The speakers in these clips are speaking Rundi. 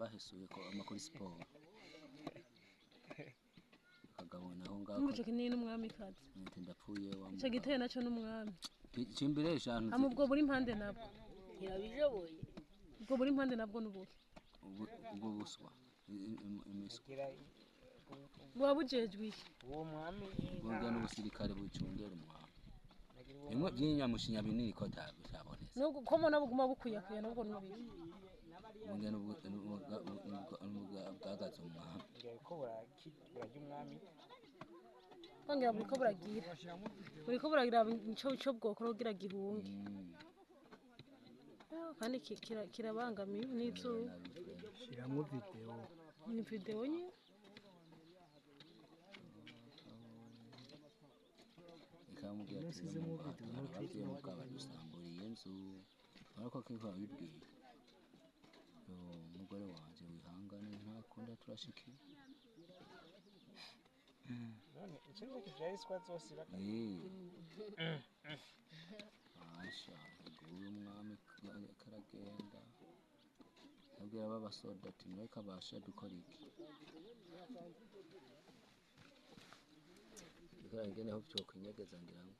bahesuye ko amakuru siporo akagabona aho ngaho Umuco kinini n'umwami kazi. ndapfuye wa Ico giteye naco n'umwami. Cimbere eshanu Amubwo buri impande nabwo. Irabijoboye. Ubwo buri impande nabwo nubuke. ubwo buswa imiswa Wabujejwe iki? Uwo mwami ubwo n'ubusirikare bucungera umwami bimwe by'inyamushinya binini ko tabonetse Nuko komo nabuguma bukuyakuya nabwo nubiki. ubwo bwagaze umwami ko burajya umwami Bongera buriko buragira. Buriko buragira ico bwokora kugira gihunge. Kandi kirabangamiye n'izuba. Shiramo video. Ni video nye. ikamubwira ati ababyeyi mukaba dusamburiye inzu ariko kiva bibwiye umugore wanje wihangane ntakunda turashiki none ikintu cy'ibyariswa zose asha uyu mwami karagenda abwira babasoda ati mwe kabasha dukora iki ngene aho byo kunyegeza ngirango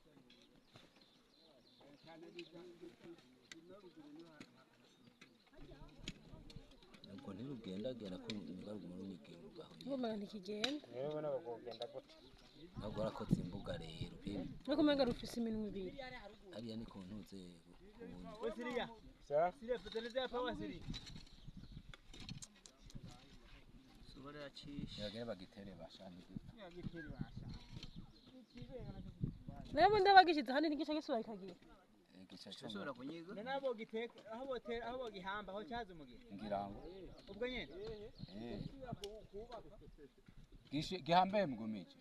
ntabwo ntirugendagera ko nigaruga muri migingo gaho Ngomba ntikigenda. rero bona bagenda gute ntabwo arakoze imbuga rero Nuko umenga rufise iminwe ibiri. hariya ni ku ntuze Wasiria. sa Sire feteleza hapa wasiri. subara yacisha yagere bagitere bashani Yagiteri basha. Nabo ndabagishize handi nigice gisubira kagira. igice ushobora kunyiga Nabo giteka aho botera aho bogihamba aho cyaza umugira. ngirango Ubwo nyene. gihambaye mugumije